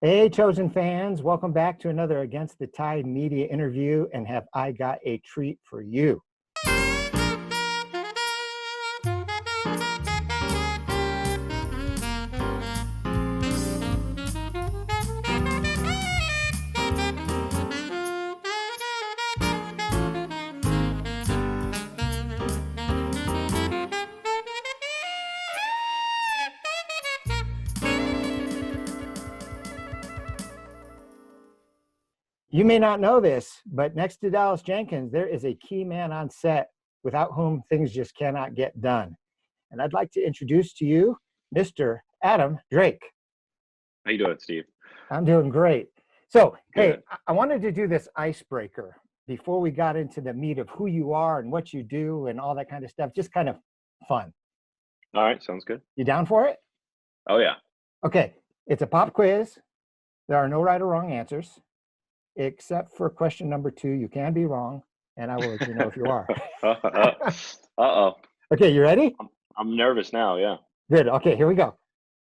Hey, Chosen fans, welcome back to another Against the Tide media interview. And have I got a treat for you? You may not know this, but next to Dallas Jenkins, there is a key man on set without whom things just cannot get done. And I'd like to introduce to you Mr. Adam Drake. How you doing, Steve? I'm doing great. So, hey, Good. I wanted to do this icebreaker before we got into the meat of who you are and what you do and all that kind of stuff. Just kind of fun. All right, sounds good. You down for it? Oh, yeah. Okay, it's a pop quiz. There are no right or wrong answers, except for question number 2. You can be wrong, and I will let you know if you are. Uh-oh. Okay, you ready? I'm nervous now, yeah. Good. Okay, here we go.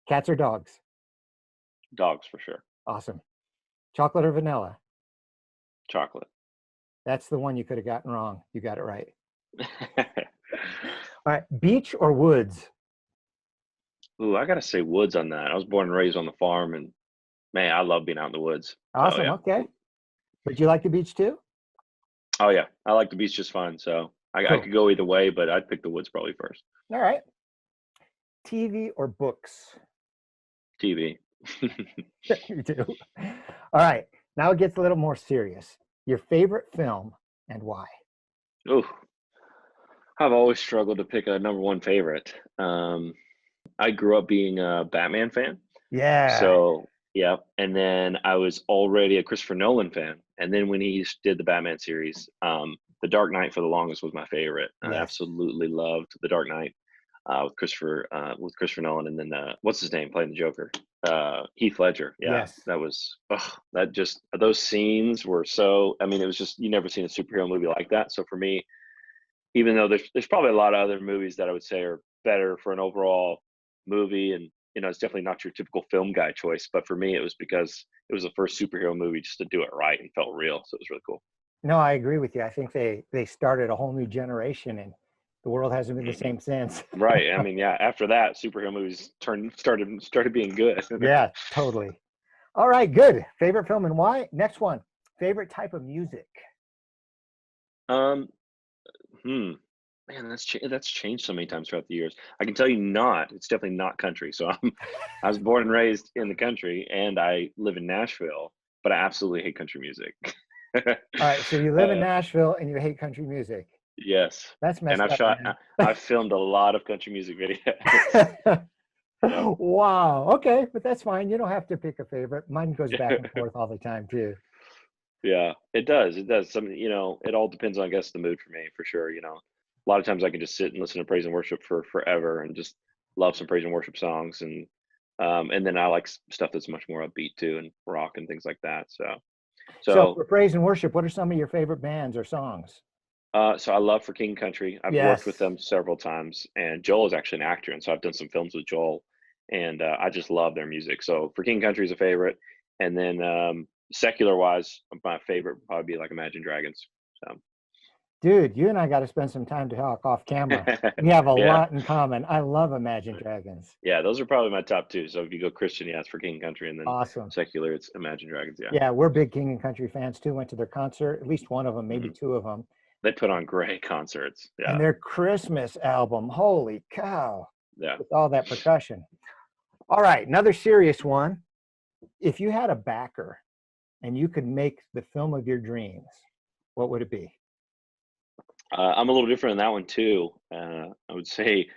Cats or dogs? Dogs, for sure. Awesome. Chocolate or vanilla? Chocolate. That's the one you could have gotten wrong. You got it right. All right, beach or woods? Ooh, I got to say woods on that. I was born and raised on the farm, and, man, I love being out in the woods. Awesome, yeah. Okay. But you like the beach too? Oh, yeah. I like the beach just fine, so I could go either way, but I'd pick the woods probably first. All right. TV or books? TV. You do. All right, now it gets a little more serious. Your favorite film and why? Ooh. I've always struggled to pick a number one favorite. I grew up being a Batman fan. Yeah. So, yeah. And then I was already a Christopher Nolan fan. And then when he did the Batman series, The Dark Knight for the longest was my favorite. I Yes. absolutely loved The Dark Knight with Christopher Nolan. And then what's his name playing the Joker? Heath Ledger. Yeah, Yes. that was those scenes were so. I mean, it was just you never seen a superhero movie like that. So for me, even though there's probably a lot of other movies that I would say are better for an overall movie, and it's definitely not your typical film guy choice, but for me it was because it was the first superhero movie just to do it right and felt real, so it was really cool. No, I agree with you. I think they started a whole new generation, and the world hasn't been the Mhm. same since. Right. I mean, yeah, after that superhero movies started being good. Yeah, totally. All right, good. Favorite film and why? Next one. Favorite type of music? um man, that's changed so many times throughout the years. I can tell you it's definitely not country. So I was born and raised in the country, and I live in Nashville, but I absolutely hate country music. All right, so you live in uh, Nashville and you hate country music. yes. That's And messed up, man. I've filmed a lot of country music videos. Yep. Wow. Okay, but that's fine. You don't have to pick a favorite. Mine goes back and forth all the time too. Yeah, it does. It does. It all depends on, I guess, the mood for me, for sure. A lot of times I can just sit and listen to praise and worship for forever and just love some praise and worship songs. And then I like stuff that's much more upbeat too, and rock and things like that. So, So so, for praise and worship, what are some of your favorite bands or songs? so I love For King Country. I've worked with Yes. them several times, and Joel is actually an actor, and so I've done some films with Joel, and I just love their music. So For King Country is a favorite, and then secular wise, my favorite would probably be like Imagine Dragons. So. Dude, you and I got to spend some time to talk off camera. We have a Yeah. lot in common. I love Imagine Dragons. Yeah, those are probably my top two. So if you go Christian, yeah, it's For King Country, and then Awesome. secular, it's Imagine Dragons. Yeah. Yeah, we're big King and Country fans too. Went to their concert, at least one of them, maybe Hmm. two of them. They put on great concerts. And Yeah. their Christmas album, holy cow, Yeah. with all that percussion. All right, another serious one. If you had a backer and you could make the film of your dreams, what would it be? I'm a little different in that one too. I would say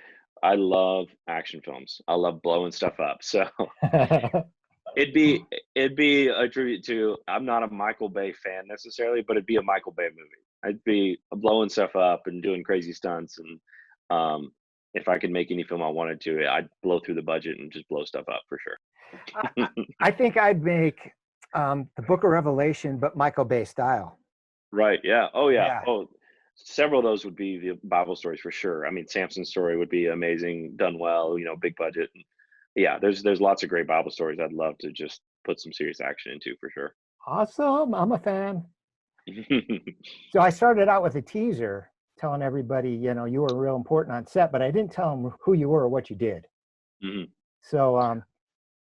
I love action films. I love blowing stuff up. So it'd be it'd be a tribute to. I'm not a Michael Bay fan necessarily, but it'd be a Michael Bay movie. I'd be blowing stuff up and doing crazy stunts, and if I could make any film I wanted to, I'd blow through the budget and just blow stuff up for I, sure. I think I'd make the Book of Revelation, but Michael Bay style. Right. Yeah. Oh, yeah. Yeah. Oh, several of those would be the Bible stories for sure. I mean, Samson's story would be amazing, done well. Big budget. Yeah, there's lots of great Bible stories I'd love to just put some serious action into for sure. Awesome. I'm a fan. So I started out with a teaser telling everybody, you were real important on set, but I didn't tell them who you were or what you did. Mhm. So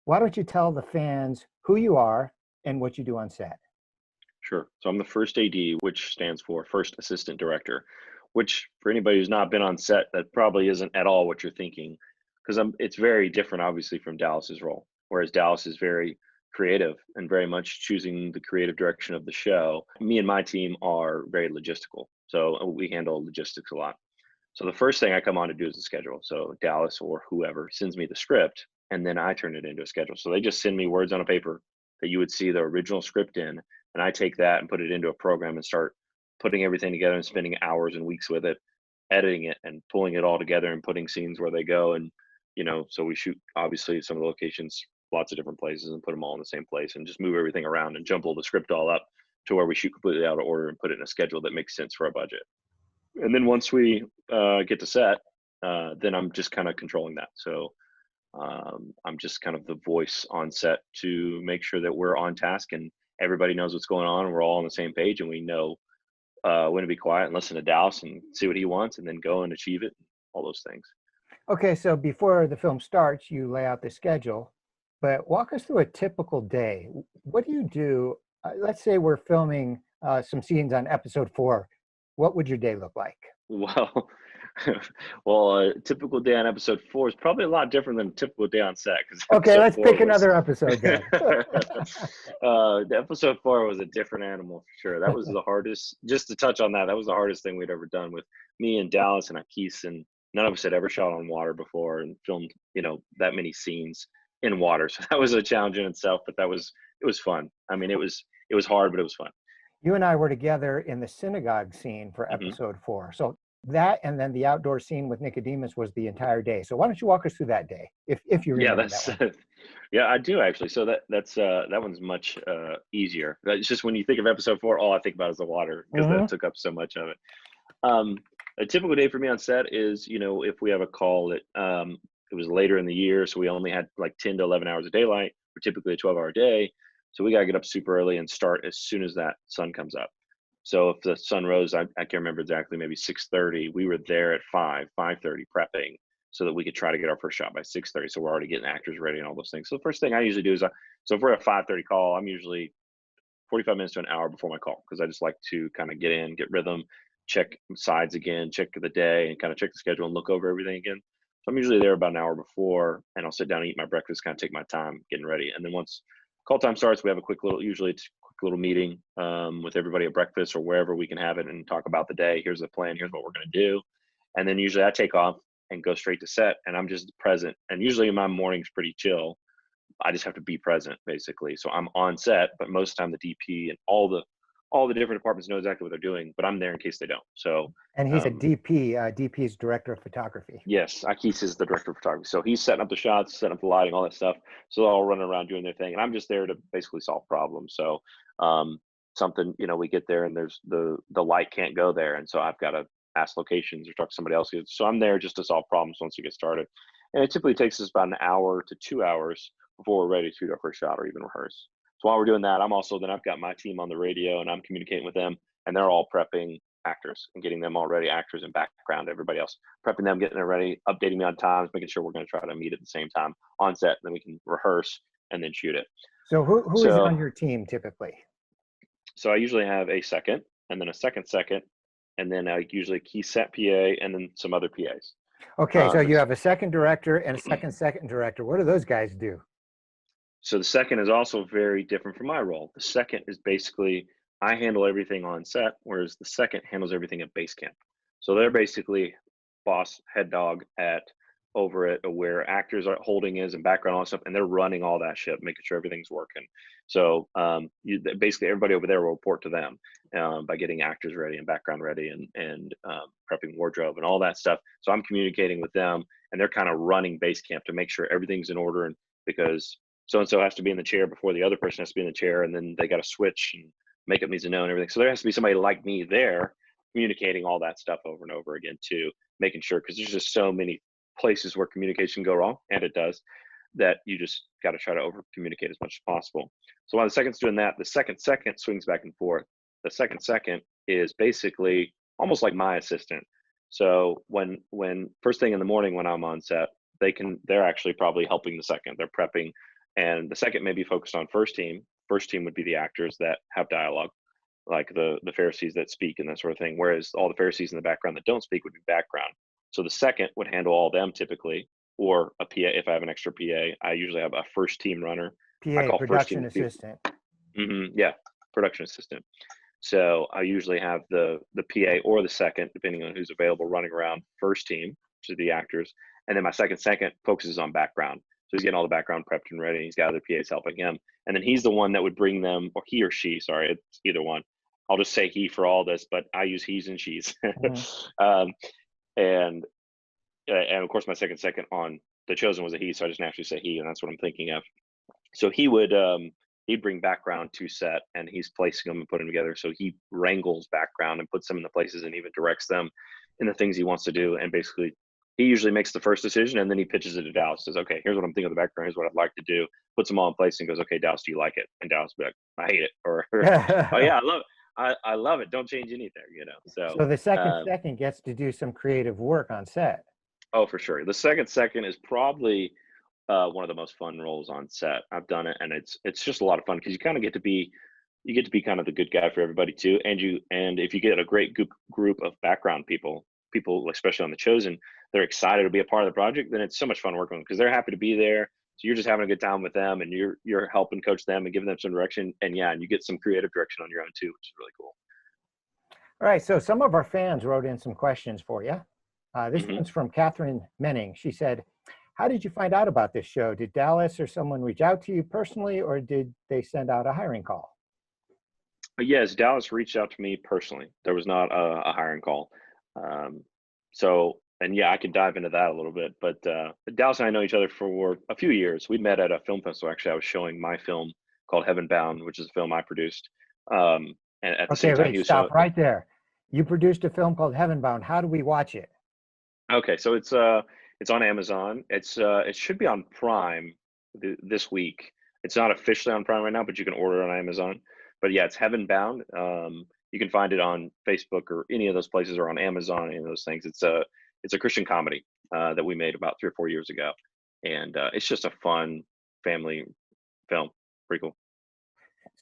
why don't you tell the fans who you are and what you do on set? Sure. So I'm the first AD, which stands for First Assistant Director, which for anybody who's not been on set, that probably isn't at all what you're thinking, because it's very different, obviously, from Dallas's role. Whereas Dallas is very creative and very much choosing the creative direction of the show. Me and my team are very logistical, so we handle logistics a lot. So the first thing I come on to do is the schedule. So Dallas or whoever sends me the script, and then I turn it into a schedule. So they just send me words on a paper that you would see the original script in, and I take that and put it into a program and start putting everything together and spending hours and weeks with it, editing it and pulling it all together and putting scenes where they go. And so we shoot obviously some of the locations, lots of different places, and put them all in the same place and just move everything around and jumble the script all up to where we shoot completely out of order and put it in a schedule that makes sense for our budget. And then once we get to set, then I'm just kind of controlling that. So I'm just kind of the voice on set to make sure that we're on task and everybody knows what's going on. And we're all on the same page, and we know when to be quiet and listen to Dallas and see what he wants, and then go and achieve it. All those things. Okay, so before the film starts, you lay out the schedule, but walk us through a typical day. What do you do? Let's say we're filming some scenes on episode 4. What would your day look like? Well, well, a typical day on episode 4 is probably a lot different than a typical day on set, because Okay, episode let's 4 pick was another episode then. the episode 4 was a different animal for sure. That was the hardest. Just to touch on that, that was the hardest thing we'd ever done with me and Dallas and Akis, and none of us had ever shot on water before and filmed, that many scenes in water. So that was a challenge in itself, but it was fun. I mean, it was hard, but it was fun. You and I were together in the synagogue scene for Hmm. episode 4. So that and then the outdoor scene with Nicodemus was the entire day. So why don't you walk us through that day, if you Yeah, remember that that's one? yeah, I do actually. So that one's much easier. It's just when you think of episode 4, all I think about is the water because that Hmm. took up so much of it. Um, a typical day for me on set is, if we have a call that it was later in the year, so we only had like 10 to 11 hours of daylight, or typically a 12-hour day. So we got to get up super early and start as soon as that sun comes up. So if the sun rose, I can't remember exactly, maybe 6:30, we were there at 5:30 prepping so that we could try to get our first shot by 6:30. So we're already getting actors ready and all those things. So the first thing I usually do is, so if we're at 5:30 call, I'm usually 45 minutes to an hour before my call, because I just like to kind of get in, get rhythm, check sides again, check the day, and kind of check the schedule and look over everything again. So I'm usually there about an hour before, and I'll sit down and eat my breakfast, kind of take my time getting ready. And then once call time starts, we have a quick little, usually it's a quick little meeting with everybody at breakfast or wherever we can have it, and talk about the day. Here's the plan. Here's what we're going to do. And then usually I take off and go straight to set, and I'm just present. And usually my morning's pretty chill. I just have to be present basically. So I'm on set, but most of the time the DP and all the different departments know exactly what they're doing, but I'm there in case they don't. So And he's a um, DP. DP is director of photography. yes, Akis is the director of photography. So he's setting up the shots, setting up the lighting, all that stuff. So they're all running around doing their thing, and I'm just there to basically solve problems. So something, we get there and there's the light can't go there, and so I've got to ask locations or talk to somebody else. So I'm there just to solve problems once we get started. And it typically takes us about an hour to 2 hours before we're ready to shoot our first shot or even rehearse. So while we're doing that, I've got my team on the radio and I'm communicating with them, and they're all prepping actors and getting them all ready, actors and background, everybody else, prepping them, getting them ready, updating me on times, making sure we're going to try to meet at the same time on set, and then we can rehearse and then shoot it. So who is So on your team typically? I usually have a second, and then a second, and then I usually key set PA and then some other PAs. Okay, so And you have a second director and a second director. What do those guys do? so the second is also very different from my role. The second is basically I handle everything on set, whereas the second handles everything at base camp. So they're basically boss, head dog at over at where actors are holding is and background all that stuff, and they're running all that shit, making sure everything's working. So basically everybody over there will report to them by getting actors ready and background ready and prepping wardrobe and all that stuff. So I'm communicating with them, and they're kind of running base camp to make sure everything's in order, and because so and so has to be in the chair before the other person has to be in the chair, and then they got to switch and makeup needs to know and everything. So there has to be somebody like me there communicating all that stuff over and over again too, making sure, because there's just so many places where communication go wrong, and it does. that you just got to try to over communicate as much as possible. So while the second's doing that, the second swings back and forth. The second is basically almost like my assistant. So when first thing in the morning when I'm on set, they're actually probably helping the second. They're prepping, and the second may be focused on first team. First team would be the actors that have dialogue, like the Pharisees that speak and that sort of thing. Whereas all the Pharisees in the background that don't speak would be background. So the second would handle all them typically, or a PA. If I have an extra PA, I usually have a first team runner. I PA, call first production team. assistant. Yeah, production assistant. So I usually have the PA or the second, depending on who's available, running around first team, which is the actors, and then my second focuses on background. So he's getting all the background prepped and ready. He's got other PAs helping him, and then he's the one that would bring them, or he or she. Sorry, it's either one. I'll just say he for all this, but I use he's and she's. um, and of course, my second on The Chosen was a he, so I just naturally say he, and that's what I'm thinking of. So he'd bring background to set, and he's placing them and putting them together. So he wrangles background and puts them in the places and even directs them in the things he wants to do. And basically, he usually makes the first decision, and then he pitches it to Dallas. Says, "Okay, here's what I'm thinking of the background. Here's what I'd like to do." Puts them all in place and goes, "Okay, Dallas, do you like it?" And Dallas will be like, "I hate it," or "Oh yeah, I love it. I love it. Don't change anything." So the second gets to do some creative work on set. Oh, for sure. The second is probably one of the most fun roles on set. I've done it, and it's just a lot of fun because you kind of get to be kind of the good guy for everybody too. And if you get a great group of background people, especially on The Chosen, they're excited to be a part of the project. Then it's so much fun working with them because they're happy to be there. So you're just having a good time with them, and you're helping coach them and giving them some direction. And you get some creative direction on your own too, which is really cool. All right, so some of our fans wrote in some questions for you. This Mhm. one's from Catherine Menning. She said, "How did you find out about this show? Did Dallas or someone reach out to you personally, or did they send out a hiring call?" Yes, Dallas reached out to me personally. There was not a hiring call. Um, so, and I could dive into that a little bit. But Dallas and I know each other for a few years. We met at a film festival. Actually, I was showing my film called Heaven Bound, which is a film I produced. And at the Okay, same time, wait, he was showing. stop right there. You produced a film called Heaven Bound. How do we watch it? Okay, so it's on Amazon. It should be on Prime this week. It's not officially on Prime right now, but you can order it on Amazon. But yeah, it's Heaven Bound. You can find it on Facebook or any of those places, or on Amazon, any of those things. It's a Christian comedy that we made about 3 or 4 years ago, and it's just a fun family film. Pretty cool.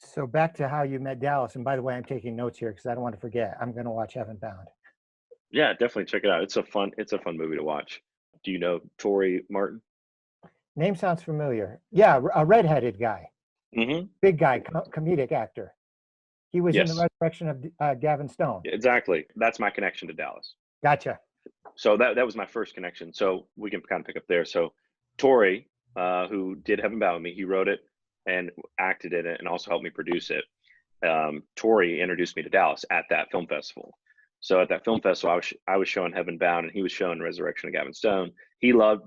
So back to how you met Dallas. And by the way, I'm taking notes here because I don't want to forget. I'm going to watch Heaven Bound. Yeah, definitely check it out. It's a fun movie to watch. Do you know Tori Martin? Name sounds familiar. Yeah, a redheaded guy, Mm-hmm. big guy, comedic actor. He was in the Yes, resurrection of Gavin Stone. exactly. That's my connection to Dallas. Gotcha. So that was my first connection. So we can kind of pick up there. So Tori, who did Heaven Bound with me, he wrote it and acted in it, and also helped me produce it. Tori introduced me to Dallas at that film festival. So at that film festival, I was showing Heaven Bound, and he was showing Resurrection of Gavin Stone.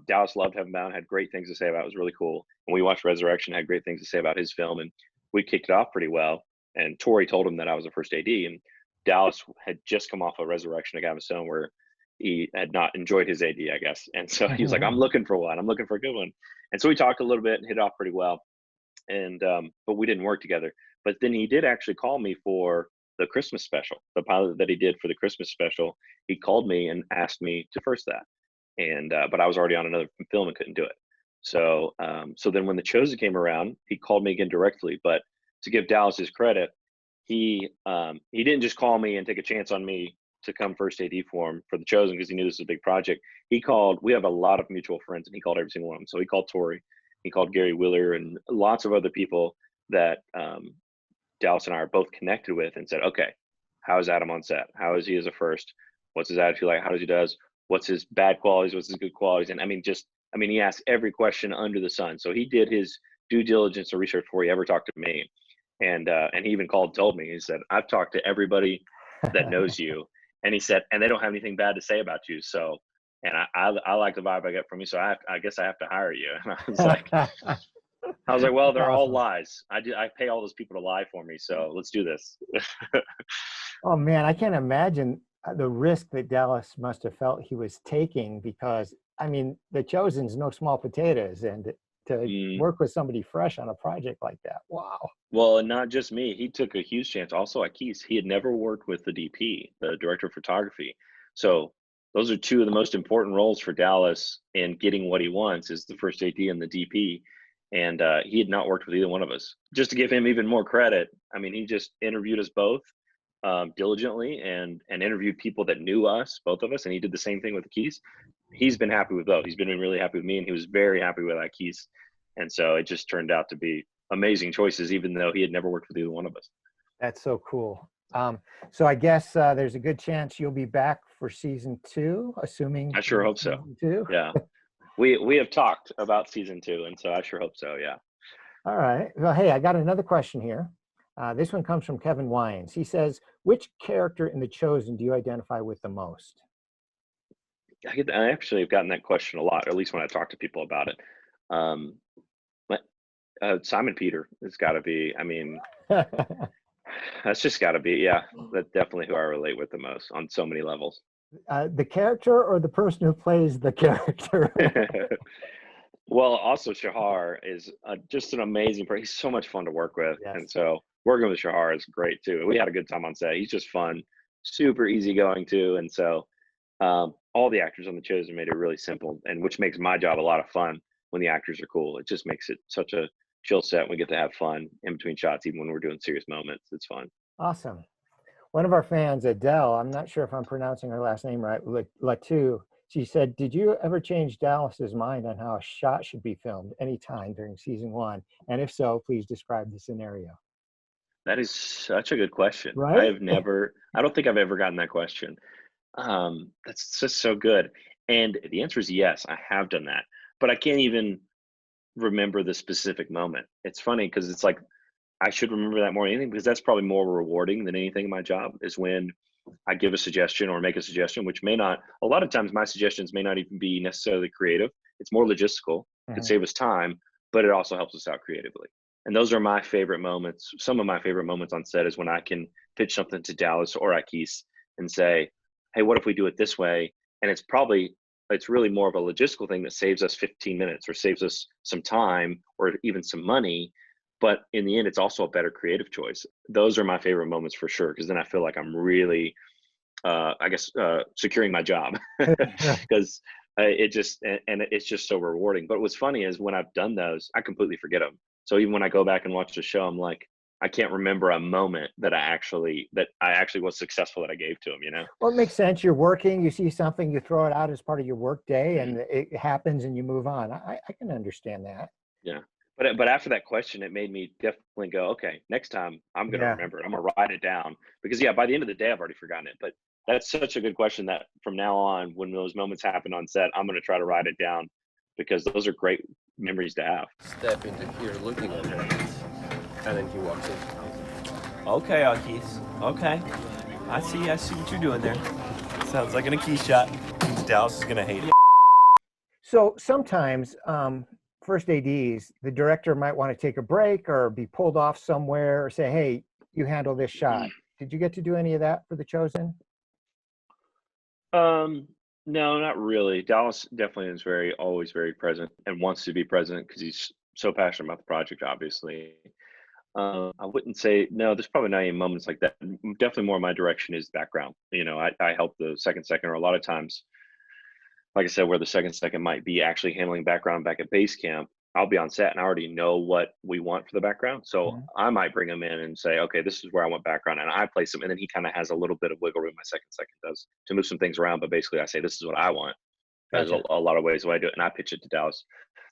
Dallas loved Heaven Bound, had great things to say about it. It was really cool. And we watched Resurrection, had great things to say about his film, and we kicked it off pretty well. And Tori told him that I was the first AD, and Dallas had just come off of Resurrection of Gavin Stone, where he had not enjoyed his AD, I guess. And so he was like, "I'm looking for one. I'm looking for a good one." And so we talked a little bit and hit it off pretty well. And but we didn't work together. But then he did actually call me for the Christmas special, the pilot that he did for the Christmas special. He called me and asked me to first that, and but I was already on another film and couldn't do it. So so then when The Chosen came around, he called me again directly. But to give Dallas his credit, he didn't just call me and take a chance on me to come first AD for him for The Chosen, because he knew this was a big project. We have a lot of mutual friends, and he called every single one of them. So he called Tori, he called Gary Wheeler, and lots of other people that Dallas and I are both connected with, and said, "Okay, how is Adam on set? How is he as a first? What's his attitude like? How does he does? What's his bad qualities? What's his good qualities?" And he asked every question under the sun. So he did his due diligence or research before he ever talked to me. And he even called and told me, he said, "I've talked to everybody that knows you." And he said, "And they don't have anything bad to say about you. So, and I like the vibe I get from you. So I guess I have to hire you." And I was like, "Well, That's they're all awesome. lies. I pay all those people to lie for me. So let's do this." Oh man, I can't imagine the risk that Dallas must have felt he was taking, because I mean, The Chosen's no small potatoes, and to Mm. work with somebody fresh on a project like that. Wow. Well, and not just me. He took a huge chance. Also at Keys, he had never worked with the DP, the director of photography. So those are two of the most important roles for Dallas in getting what he wants is the first AD and the DP. And he had not worked with either one of us. Just to give him even more credit, I mean, he just interviewed us both diligently and interviewed people that knew us, both of us, and he did the same thing with the Keys. He's been happy with both. He's been really happy with me, and he was very happy with that Keys. And so it just turned out to be amazing choices, even though he had never worked with either one of us. That's so cool. So I guess there's a good chance you'll be back for season 2, assuming I sure hope so. season 2. Yeah. We have talked about season 2, and so I sure hope so. Yeah. All right. Well, hey, I got another question here. This one comes from Kevin Wyans. He says, which character in The Chosen do you identify with the most? I actually have gotten that question a lot, at least when I talk to people about it. Um, Simon Peter has got to be, I mean, that's just got to be, yeah, that's definitely who I relate with the most on so many levels. The character or the person who plays the character? Well, also Shahar is just an amazing person. He's so much fun to work with. Yes. And so working with Shahar is great too. We had a good time on set. He's just fun, super easygoing too. And so all the actors on The Chosen made it really simple, and which makes my job a lot of fun when the actors are cool. It just makes it such a chill set. We get to have fun in between shots, even when we're doing serious moments. It's fun. Awesome. One of our fans, Adele, I'm not sure if I'm pronouncing her last name right, Latu, she said, did you ever change Dallas's mind on how a shot should be filmed anytime during season 1? And if so, please describe the scenario. That is such a good question. Right? I don't think I've ever gotten that question. That's just so good. And the answer is yes, I have done that, but I can't even remember the specific moment. It's funny because it's like I should remember that more than anything, because that's probably more rewarding than anything in my job is when I give a suggestion or make a suggestion, which may not, a lot of times my suggestions may not even be necessarily creative. It's more logistical. It could save us time, but it also helps us out creatively. And those are my favorite moments. Some of my favorite moments on set is when I can pitch something to Dallas or Akis and say, hey, what if we do it this way? And it's really more of a logistical thing that saves us 15 minutes or saves us some time or even some money. But in the end, it's also a better creative choice. Those are my favorite moments for sure, because then I feel like I'm really, securing my job because it's just so rewarding. But what's funny is when I've done those, I completely forget them. So even when I go back and watch the show, I'm like, I can't remember a moment that I actually was successful that I gave to him, you know? Well, it makes sense. You're working, you see something, you throw it out as part of your work day, Mhm. and it happens and you move on. I can understand that. Yeah. But after that question, it made me definitely go, okay, next time I'm gonna Yeah. remember it. I'm gonna write it down because yeah, by the end of the day, I've already forgotten it. But that's such a good question that from now on, when those moments happen on set, I'm gonna try to write it down because those are great memories to have. Step into here looking at her. And then he walks in. Okay, Akis. Okay. I see what you're doing there. Sounds like an Akis shot. Dallas is gonna hate it. So sometimes first ADs, the director might want to take a break or be pulled off somewhere or say, hey, you handle this shot. Did you get to do any of that for The Chosen? No, not really. Dallas definitely is always very present and wants to be present because he's so passionate about the project, obviously. I wouldn't say no. There's probably not any moments like that. Definitely more my direction is background. You know, I help the second, or a lot of times, like I said, where the second might be actually handling background back at base camp. I'll be on set and I already know what we want for the background. So I might bring him in and say, okay, this is where I want background. And I place him. And then he kind of has a little bit of wiggle room, my second does, to move some things around. But basically, I say, this is what I want. There's Gotcha. a lot of ways the way I do it. And I pitch it to Dallas.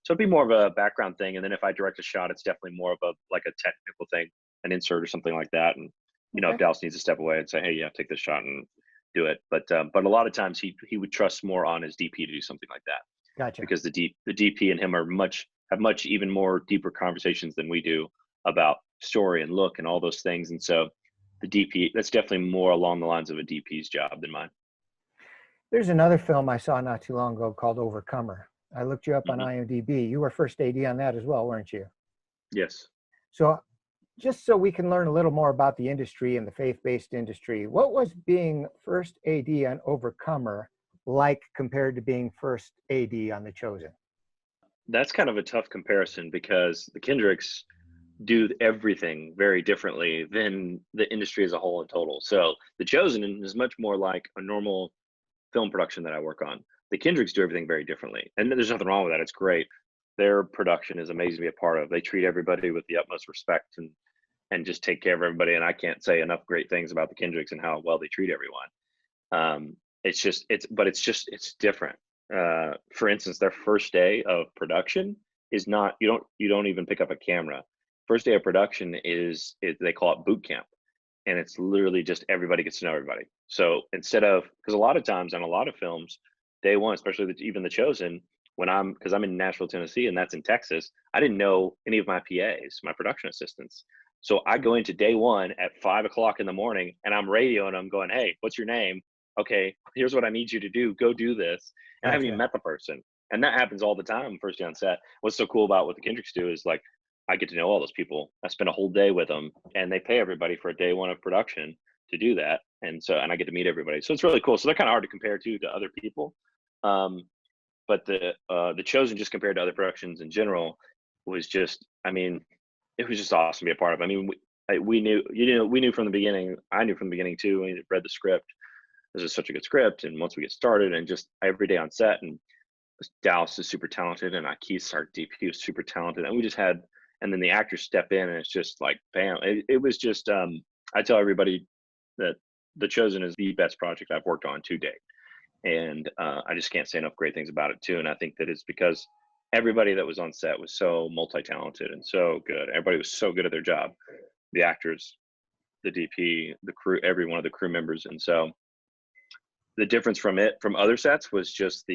So it'd be more of a background thing. And then if I direct a shot, it's definitely more of a technical thing, an insert or something like that. And, you know, if Okay. Dallas needs to step away and say, hey, yeah, take this shot and do it. But a lot of times he would trust more on his DP to do something like that Gotcha. because the DP and him have much even more deeper conversations than we do about story and look and all those things. And so the DP, that's definitely more along the lines of a DP's job than mine. There's another film I saw not too long ago called Overcomer. I looked you up on Hmm. IMDb. You were first AD on that as well, weren't you? Yes. So just so we can learn a little more about the industry and the faith-based industry, what was being first AD on Overcomer like compared to being first AD on The Chosen? That's kind of a tough comparison because the Kendricks do everything very differently than the industry as a whole in total. So The Chosen is much more like a normal film production that I work on. The Kendricks do everything very differently, and there's nothing wrong with that. It's great. Their production is amazing to be a part of. They treat everybody with the utmost respect and just take care of everybody. And I can't say enough great things about the Kendricks and how well they treat everyone. It's different. For instance, their first day of production is not, you don't even pick up a camera. First day of production they call it boot camp, and it's literally just everybody gets to know everybody. So instead of, because a lot of times on a lot of films, day one, especially even The Chosen, because I'm in Nashville, Tennessee, and that's in Texas, I didn't know any of my PAs, my production assistants. So I go into day one at 5 o'clock in the morning, and I'm radioing them, going, "Hey, what's your name? Okay, here's what I need you to do. Go do this." And I haven't even met the person. And that happens all the time first day on set. What's so cool about what the Kendricks do is, like, I get to know all those people. I spend a whole day with them, and they pay everybody for a day one of production to do that. And I get to meet everybody. So it's really cool. So they're kind of hard to compare to other people. But the Chosen, just compared to other productions in general, was just, I mean, it was just awesome to be a part of. I mean, we knew, we knew from the beginning. I knew from the beginning too. We read the script. This is such a good script, and once we get started, and just every day on set, and Dallas is super talented, and Keith, our DP, is super talented, and we just had, and then the actors step in, and it's just like bam. It was just, I tell everybody that The Chosen is the best project I've worked on to date, and I just can't say enough great things about it too. And I think that it's because everybody that was on set was so multi-talented and so good. Everybody was so good at their job, the actors, the DP, the crew, every one of the crew members. And so the difference from other sets was just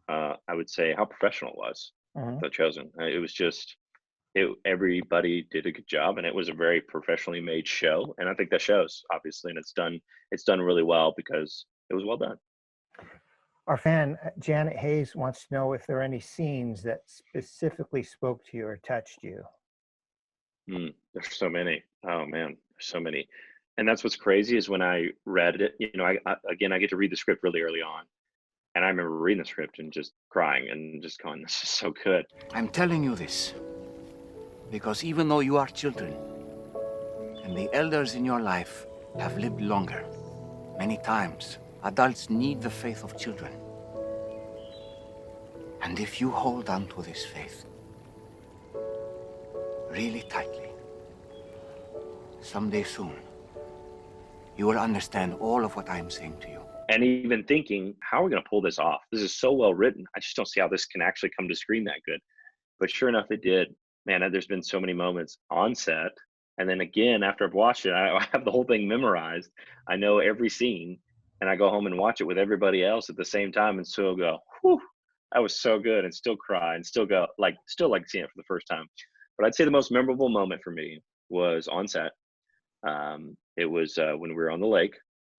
I would say how professional it was. The Chosen. It was just, everybody did a good job, and it was a very professionally made show. And I think that shows, obviously, and it's done really well because it was well done. Our fan, Janet Hayes, wants to know if there are any scenes that specifically spoke to you or touched you. There's so many. Oh man, there's so many. And that's what's crazy is when I read it, I get to read the script really early on. And I remember reading the script and just crying and just going, "This is so good." I'm telling you this because even though you are children and the elders in your life have lived longer, many times adults need the faith of children. And if you hold on to this faith really tightly, someday soon, you will understand all of what I'm saying to you. And even thinking, how are we going to pull this off? This is so well written. I just don't see how this can actually come to screen that good. But sure enough, it did. Man, there's been so many moments on set. And then again, after I've watched it, I have the whole thing memorized. I know every scene, and I go home and watch it with everybody else at the same time, and still go, "Whew, that was so good," and still cry, and still like seeing it for the first time. But I'd say the most memorable moment for me was on set. It was when we were on the lake,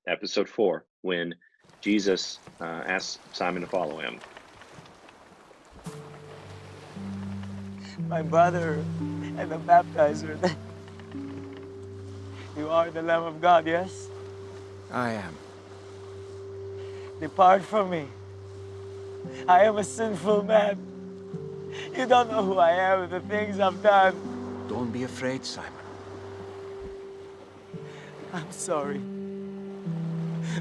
episode 4, when Jesus asked Simon to follow him. My brother and the baptizer. You are the Lamb of God, yes? I am. Depart from me. I am a sinful man. You don't know who I am and the things I've done. Don't be afraid, Simon. I'm sorry.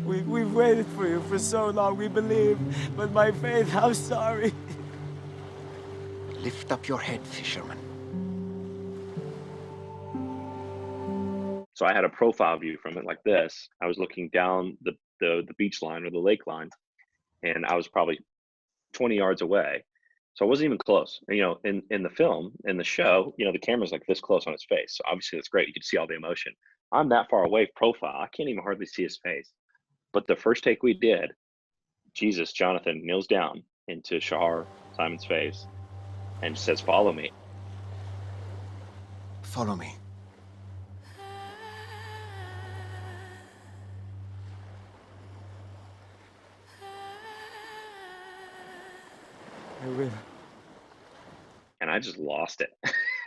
We've waited for you for so long, we believe. But my faith, I'm sorry. Lift up your head, fisherman. So I had a profile view from it like this. I was looking down the beach line or the lake line, and I was probably 20 yards away. So I wasn't even close. In the film, in the show, the camera's like this close on his face. So obviously that's great. You can see all the emotion. I'm that far away profile. I can't even hardly see his face. But the first take we did, Jonathan kneels down into Simon's face and says, "Follow me." Follow me. I will. And I just lost it.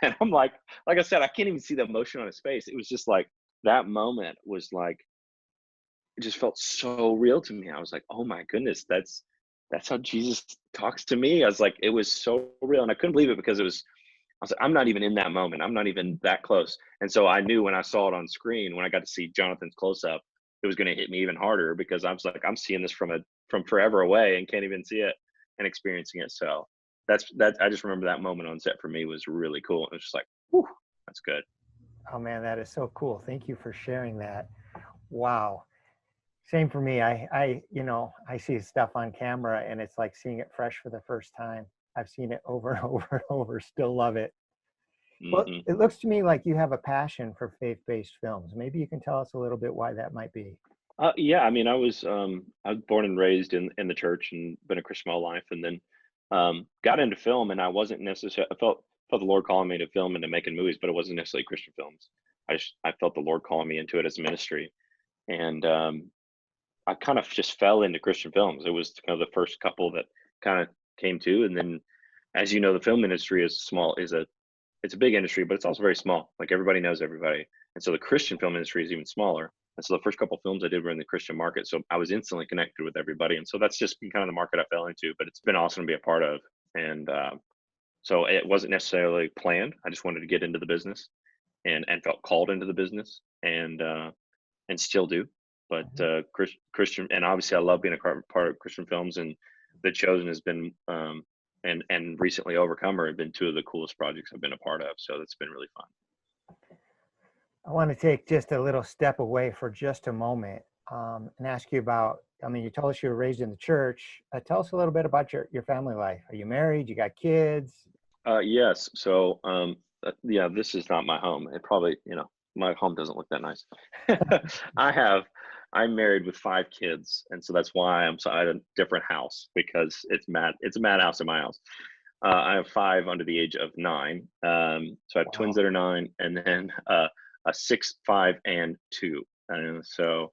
And I'm like I said, I can't even see the emotion on his face. It was just like, that moment was like, it just felt so real to me. I was like, oh my goodness, that's how Jesus talks to me. I was like, it was so real. And I couldn't believe it because I was like, I'm not even in that moment. I'm not even that close. And so I knew when I saw it on screen, when I got to see Jonathan's close up, it was going to hit me even harder because I was like, I'm seeing this from forever away and can't even see it and experiencing it. So I just remember that moment on set for me was really cool. It was just like, whew, that's good. Oh man, that is so cool. Thank you for sharing that. Wow. Same for me. I I see stuff on camera and it's like seeing it fresh for the first time. I've seen it over and over and over, still love it. Well, Hmm. it looks to me like you have a passion for faith-based films. Maybe you can tell us a little bit why that might be. Yeah, I mean, I was born and raised in the church and been a Christian my whole life, and then got into film, and I wasn't necessarily I felt the Lord calling me to film and to making movies, but it wasn't necessarily Christian films. I felt the Lord calling me into it as a ministry, and I kind of just fell into Christian films. It was kind of the first couple that kind of came to, and then, as you know, the film industry it's a big industry, but it's also very small. Like everybody knows everybody, and so the Christian film industry is even smaller. And so the first couple of films I did were in the Christian market, so I was instantly connected with everybody, and so that's just been kind of the market I fell into. But it's been awesome to be a part of, and so it wasn't necessarily planned. I just wanted to get into the business, and felt called into the business, and still do. But Mhm. Christian, and obviously I love being a part of Christian films, and The Chosen has been and recently Overcomer have been two of the coolest projects I've been a part of. So that's been really fun. I want to take just a little step away for just a moment and ask you about. I mean, you told us you were raised in the church. Tell us a little bit about your family life. Are you married? You got kids? Yes. So yeah, this is not my home. It probably, my home doesn't look that nice. I have I'm married with 5 kids, and so that's why at a different house because it's a madhouse in my house. I have 5 under the age of 9. So I have twins Wow. that are 9, and then a 6, 5, and 2. And so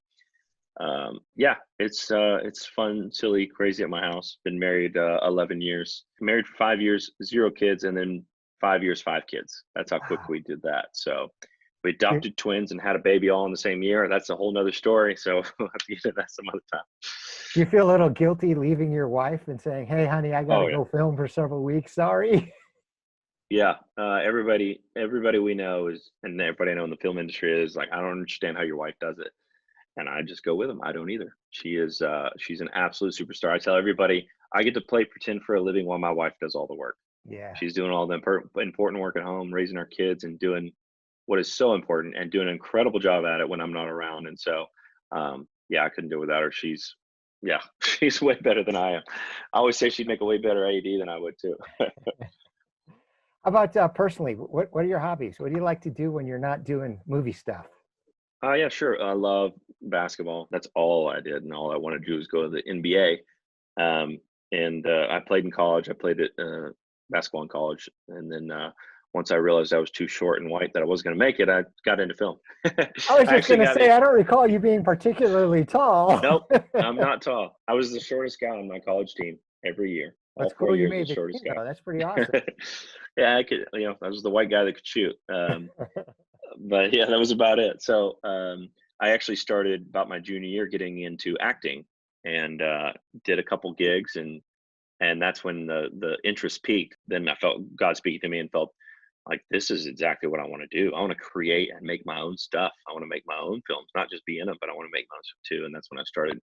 yeah, it's fun, silly, crazy at my house. Been married 11 years. Married for 5 years, 0 kids, and then 5 years, 5 kids. That's how quick Wow. we did that. So we Do, adopted twins and had a baby all in the same year. That's a whole nother story. So we'll have to get into that some other time. do you feel a little guilty leaving your wife and saying, "Hey, honey, I got to Oh yeah. go film for several weeks. Sorry." Yeah, everybody we know is, and everybody I know in the film industry is like, I don't understand how your wife does it, and I just go with them. I don't either. She's an absolute superstar. I tell everybody I get to play pretend for a living while my wife does all the work. Yeah. She's doing all the important work at home, raising our kids, and doing what is so important, and doing an incredible job at it when I'm not around. And so, yeah, I couldn't do it without her. Yeah, she's way better than I am. I always say she'd make a way better AD than I would too. How about personally? What are your hobbies? What do you like to do when you're not doing movie stuff? Yeah, sure. I love basketball. That's all I did, and all I wanted to do was go to the NBA. And I played in college. I played basketball in college, and then once I realized I was too short and white that I wasn't going to make it, I got into film. I I was just actually going to got say, it. I don't recall you being particularly tall. Nope, I'm not tall. I was the shortest guy on my college team every year. That's All 4 cool. You years, the made the shortest team, guy. though. That's pretty awesome. Yeah, I could. I was the white guy that could shoot. But yeah, that was about it. So I actually started about my junior year getting into acting, and did a couple gigs, and that's when the interest peaked. Then I felt God speaking to me and felt like this is exactly what I want to do. I want to create and make my own stuff. I want to make my own films, not just be in them, but I want to make my own stuff too. And that's when I started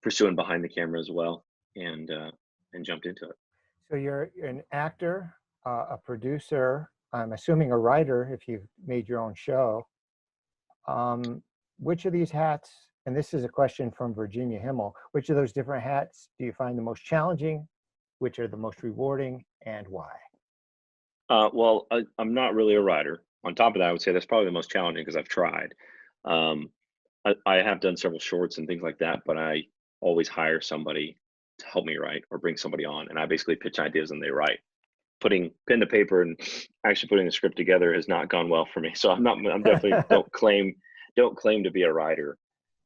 pursuing behind the camera as well, and jumped into it. So you're an actor, a producer, I'm assuming a writer if you've made your own show. Um, which of these hats, and this is a question from Virginia Himmel, which of those different hats do you find the most challenging? Which are the most rewarding and why? Well, I'm not really a writer. On top of that, I would say that's probably the most challenging because I've tried. Um, I have done several shorts and things like that, but I always hire somebody to help me write or bring somebody on, and I basically pitch ideas and they write. Putting pen to paper and actually putting the script together has not gone well for me. So I'm definitely don't claim to be a writer,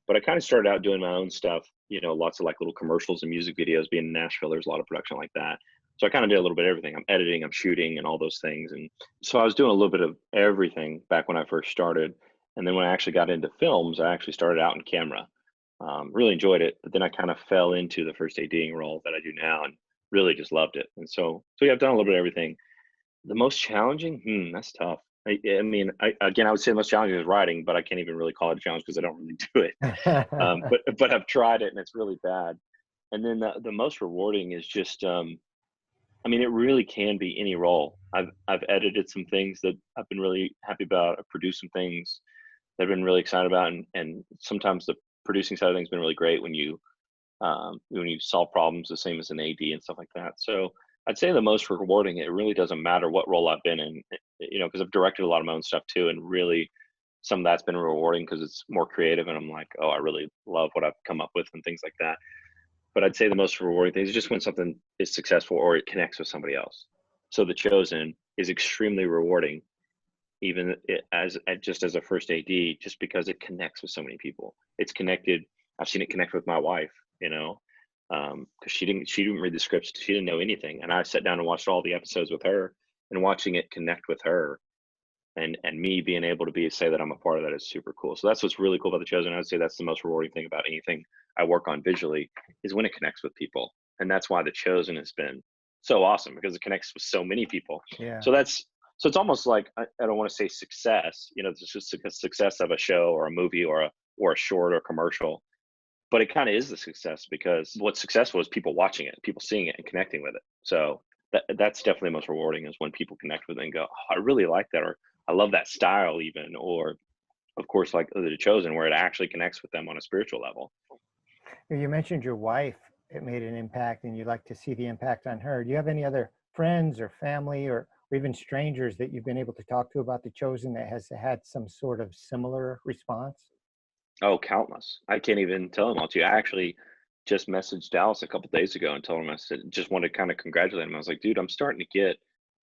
but I kind of started out doing my own stuff, lots of like little commercials and music videos. Being in Nashville, there's a lot of production like that. So I kind of did a little bit of everything. I'm editing, I'm shooting, and all those things. And so I was doing a little bit of everything back when I first started. And then when I actually got into films, I actually started out in camera. Really enjoyed it, but then I kind of fell into the first ADing role that I do now and really just loved it. And so yeah, I've done a little bit of everything. The most challenging, that's tough. I mean, again, I would say the most challenging is writing, but I can't even really call it a challenge because I don't really do it. But I've tried it and it's really bad. And then the most rewarding is just, I mean, it really can be any role. I've edited some things that I've been really happy about. I've produced some things that I've been really excited about, and sometimes the producing side of things has been really great when you solve problems the same as an AD and stuff like that. So I'd say the most rewarding. It really doesn't matter what role I've been in, because I've directed a lot of my own stuff too, and really some of that's been rewarding because it's more creative, and I'm like, oh, I really love what I've come up with and things like that. But I'd say the most rewarding thing is just when something is successful or it connects with somebody else. So The Chosen is extremely rewarding, even just as a first AD, just because it connects with so many people. It's connected. I've seen it connect with my wife, because she didn't read the scripts. She didn't know anything. And I sat down and watched all the episodes with her, and watching it connect with her and me being able to say that I'm a part of that is super cool. So that's what's really cool about The Chosen. I would say that's the most rewarding thing about anything I work on visually, is when it connects with people. And that's why The Chosen has been so awesome, because it connects with so many people. Yeah. So it's almost like, I don't want to say success, it's just a success of a show or a movie or a short or commercial, but it kind of is the success, because what's successful is people watching it, people seeing it and connecting with it. So that's definitely most rewarding, is when people connect with it and go, oh, I really like that, or I love that style even, or of course, like The Chosen, where it actually connects with them on a spiritual level. You mentioned your wife. It made an impact, and you'd like to see the impact on her. Do you have any other friends or family or even strangers that you've been able to talk to about The Chosen that has had some sort of similar response? Oh, countless. I can't even tell them all to you. I actually just messaged Dallas a couple days ago and told him, I said, just wanted to kind of congratulate him. I was like, dude, I'm starting to get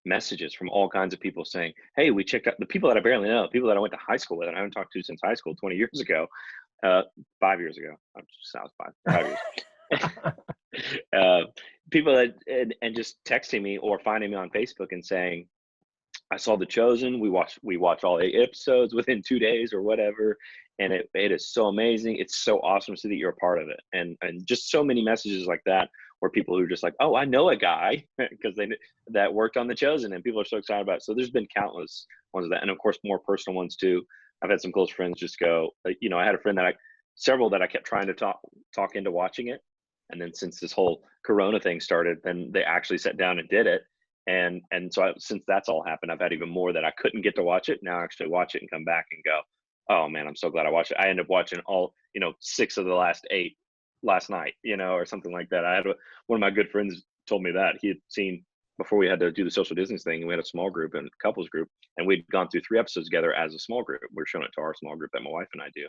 messages from all kinds of people saying, hey, we checked out the people that I barely know, people that I went to high school with and I haven't talked to since high school 20 years ago, 5 years ago. I'm just, I was 5 years. People that, and just texting me or finding me on Facebook and saying, I saw The Chosen. We watched all 8 episodes within 2 days or whatever, and it is so amazing. It's so awesome to see that you're a part of it, and just so many messages like that, where people who are just like, oh, I know a guy because that worked on The Chosen, and people are so excited about it. So there's been countless ones of that, and of course more personal ones too. I've had some close friends just go, I had a friend several that I kept trying to talk into watching it, and then since this whole Corona thing started, then they actually sat down and did it. And so since that's all happened, I've had even more that I couldn't get to watch it. Now I actually watch it and come back and go, oh man, I'm so glad I watched it. I ended up watching all, 6 of the last 8 last night, or something like that. I had one of my good friends told me that he had seen, before we had to do the social distance thing, we had a small group and couples group, and we'd gone through 3 episodes together as a small group. We were showing it to our small group that my wife and I do.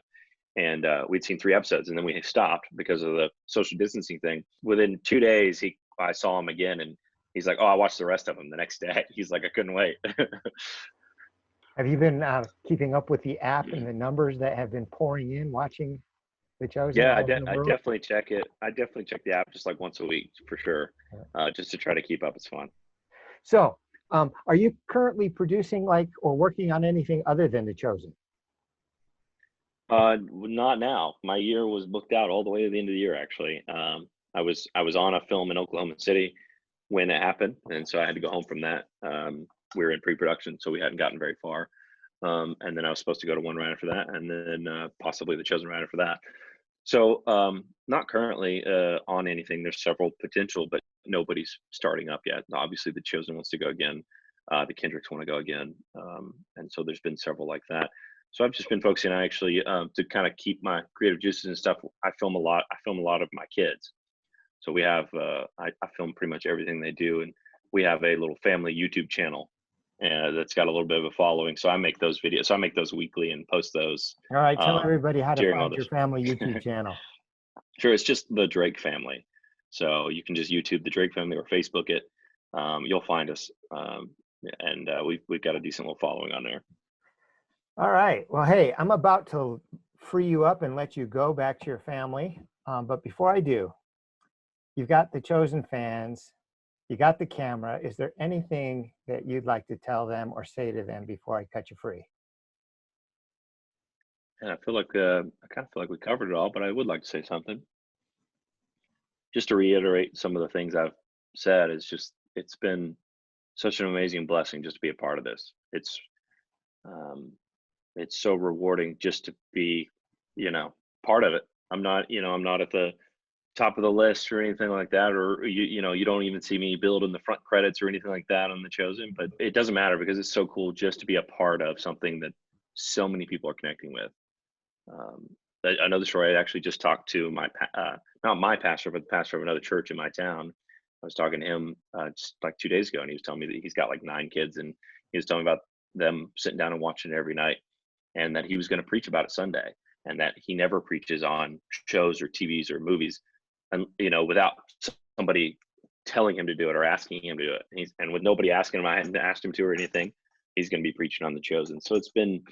And we'd seen 3 episodes, and then we stopped because of the social distancing thing. Within 2 days, I saw him again, and he's like, oh, I watched the rest of them the next day. He's like, I couldn't wait. Have you been keeping up with the app and the numbers that have been pouring in watching The Chosen? Yeah, I definitely check it. I definitely check the app just like once a week for sure, just to try to keep up. It's fun. So are you currently producing or working on anything other than The Chosen? Not now. My year was booked out all the way to the end of the year, actually. I was on a film in Oklahoma City when it happened, and so I had to go home from that. We were in pre-production, so we hadn't gotten very far. And then I was supposed to go to one right after that, and then possibly The Chosen right after that. So not currently on anything. There's several potential, but nobody's starting up yet. Obviously, The Chosen wants to go again. The Kendricks want to go again, and so there's been several like that. So I've just been focusing on actually to kind of keep my creative juices and stuff. I film a lot of my kids. So we have, I film pretty much everything they do. And we have a little family YouTube channel that's got a little bit of a following. So I make those videos. So I make those weekly and post those. All right. Tell everybody how to during all find your this. family YouTube channel. Sure. It's just The Drake Family. So you can just YouTube The Drake Family or Facebook it. You'll find us. And we've got a decent little following on there. All right. Well, hey, I'm about to free you up and let you go back to your family. But before I do, you've got The Chosen fans, you got the camera. Is there anything that you'd like to tell them or say to them before I cut you free? And I feel like I kind of feel like we covered it all, but I would like to say something. Just to reiterate some of the things I've said, it's been such an amazing blessing just to be a part of this. Um, it's so rewarding just to be, part of it. I'm not at the top of the list or anything like that, or you don't even see me build in the front credits or anything like that on The Chosen, but it doesn't matter because it's so cool just to be a part of something that so many people are connecting with. Another story, I actually just talked to not my pastor, but the pastor of another church in my town. I was talking to him just like 2 days ago, and he was telling me that he's got like 9 kids, and he was telling me about them sitting down and watching it every night, and that he was going to preach about it Sunday, and that he never preaches on shows or TVs or movies, and without somebody telling him to do it or asking him to do it. And with nobody asking him, I hadn't asked him to or anything. He's going to be preaching on The Chosen. So it's been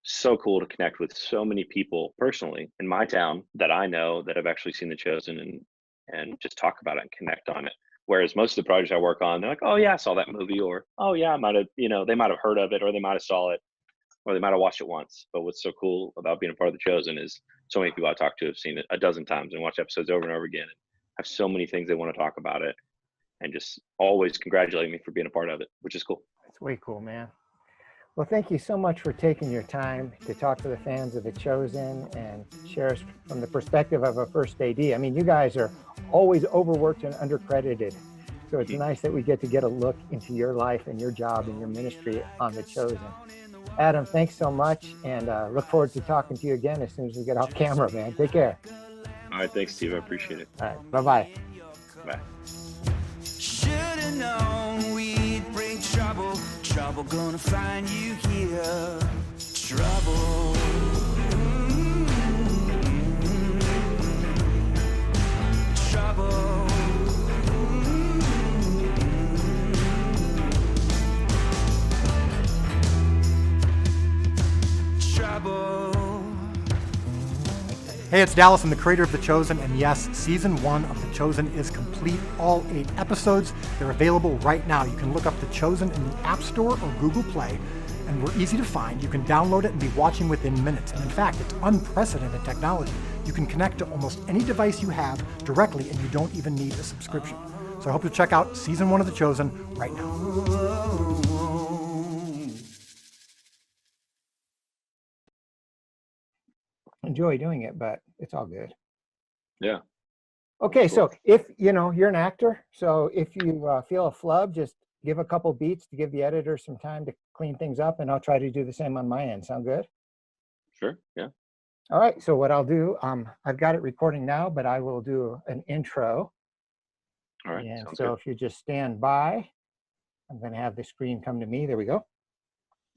so cool to connect with so many people personally in my town that I know that have actually seen The Chosen and just talk about it and connect on it. Whereas most of the projects I work on, they're like, oh yeah, I saw that movie, or oh yeah, I might have, they might have heard of it, or they might have saw it, or they might have watched it once. But what's so cool about being a part of The Chosen is so many people I talk to have seen it a dozen times and watch episodes over and over again, and have so many things they want to talk about it, and just always congratulate me for being a part of it, which is cool. That's way cool, man. Well, thank you so much for taking your time to talk to the fans of The Chosen and share us from the perspective of a first AD. I mean, you guys are always overworked and undercredited. So it's nice that we get a look into your life and your job and your ministry on The Chosen. Adam, thanks so much, and look forward to talking to you again as soon as we get off camera, man. Take care. All right, thanks, Steve. I appreciate it. All right, bye-bye. Bye. Should've known we'd bring trouble. Trouble gonna find you here. Trouble. Trouble. Trouble. Hey, it's Dallas. I'm the creator of The Chosen, and yes, season 1 of The Chosen is complete. All 8 episodes, they're available right now. You can look up The Chosen in the App Store or Google Play, and we're easy to find. You can download it and be watching within minutes. And in fact, it's unprecedented technology. You can connect to almost any device you have directly, and you don't even need a subscription. So I hope you'll check out season 1 of The Chosen right now. Enjoy doing it, but it's all good. Yeah. Okay, so if you're an actor, so if you feel a flub, just give a couple beats to give the editor some time to clean things up, and I'll try to do the same on my end. Sound good? Sure. Yeah. All right, so what I'll do, I've got it recording now, but I will do an intro. All right. And Sounds so good. if you just stand by, I'm going to have the screen come to me. There we go.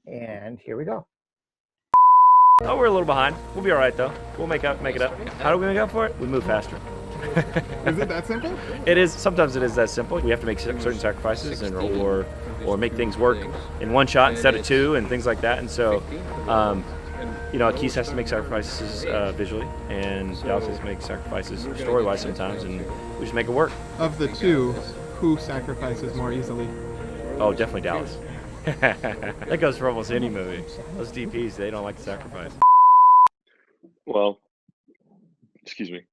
And here we go. Oh, we're a little behind. We'll be all right though. We'll make it up. How do we make up for it? We move faster. Is it that simple? It is. Sometimes it is that simple. We have to make certain sacrifices, or make things work in one shot instead of 2, and things like that. And so, Keith has to make sacrifices visually, and Dallas has to make sacrifices story-wise sometimes, and we just make it work. Of the 2, who sacrifices more easily? Oh, definitely Dallas. That goes for almost any movie. Those DPs, they don't like to sacrifice. Well, excuse me.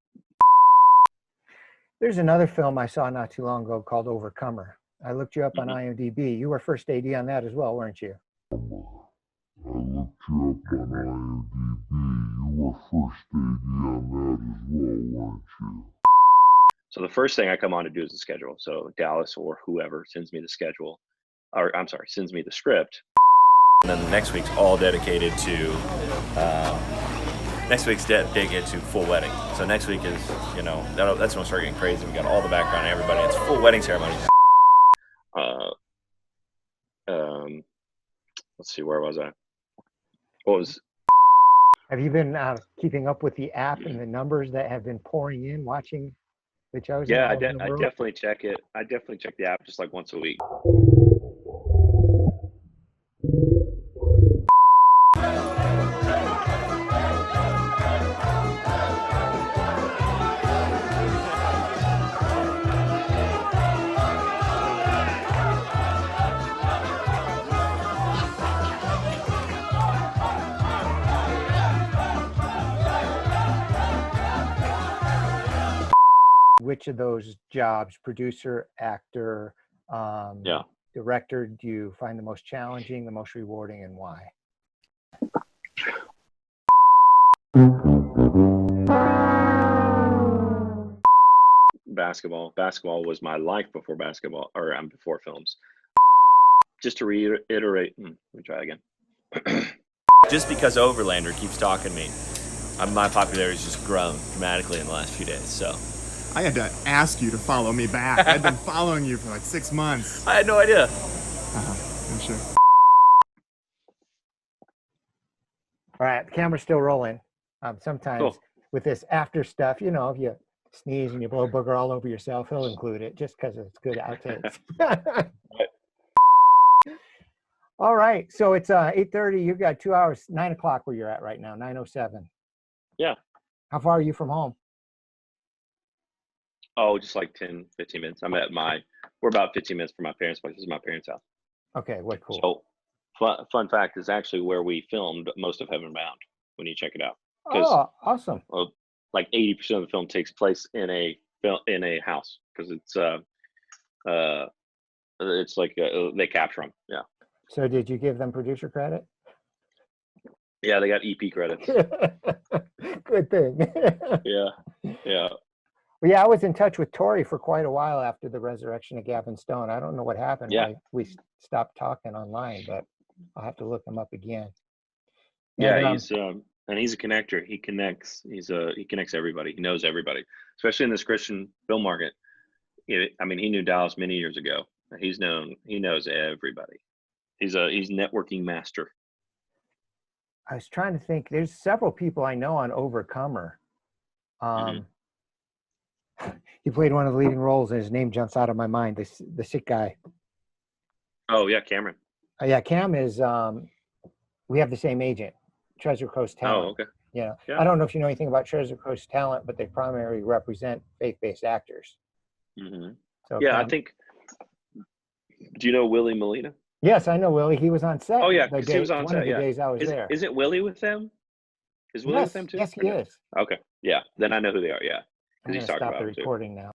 There's another film I saw not too long ago called Overcomer. I looked you up on IMDb. You were first AD on that as well, weren't you? I looked you up on IMDb. You were first AD on that as well, weren't you? So the first thing I come on to do is the schedule. So Dallas or whoever sends me the schedule, or I'm sorry, sends me the script. And then the next week's all dedicated to, dedicated to full wedding. So next week is, that's when we start getting crazy. We got all the background and everybody. It's full wedding ceremony. Let's see, where was I? Have you been keeping up with the app and the numbers that have been pouring in, watching The Chosen? Yeah, I definitely check it. I definitely check the app just like once a week. which of those jobs, producer, actor, Yeah. director, do you find the most challenging, the most rewarding, and why? Basketball was my life before basketball, or before films. Just to reiterate, let me try again. Just because Overlander keeps talking to me, my popularity has just grown dramatically in the last few days. So I had to ask you to follow me back. I've been following you for like 6 months. I had no idea. I'm sure. All right, the camera's still rolling. Sometimes Cool. with this after stuff, you know, if you sneeze and you blow booger all over yourself, he'll include it just because it's good outtakes. All right, so it's 8:30. You've got 2 hours, 9 o'clock where you're at right now, 9:07. Yeah. How far are you from home? Oh, just like 10, 15 minutes. We're about 15 minutes from my parents' place. This is my parents' house. Okay, what cool. So, fun fact is actually where we filmed most of Heaven Bound when you check it out. Oh, awesome. Well, like 80% of the film takes place in a house because it's like they capture them. Yeah. So did you give them producer credit? Yeah, they got EP credits. Good thing. Yeah. Well, yeah, I was in touch with Tori for quite a while after the resurrection of Gavin Stone. I don't know what happened. Yeah. Why we stopped talking online, but I'll have to look him up again. Yeah, he's a connector. He connects. He connects everybody. He knows everybody, especially in this Christian film market. He knew Dallas many years ago. He knows everybody. He's networking master. I was trying to think. There's several people I know on Overcomer. He played one of the leading roles, and his name jumps out of my mind. The sick guy. Oh yeah, Cameron. Yeah, Cam is. We have the same agent, Treasure Coast Talent. Oh, okay. Yeah. Yeah. I don't know if you know anything about Treasure Coast Talent, but they primarily represent faith-based actors. Mm-hmm. So Yeah, Cam, I think. Do you know Willie Molina? Yes, I know Willie. He was on set. Oh yeah, the 'cause day, he was on one set. of the Yeah. days I was there. Isn't Willie with them? Is Willie with them too? Yes, he is. Okay. Yeah. Then I know who they are. Yeah. I'm Because going he's to talking stop about the them too. recording now.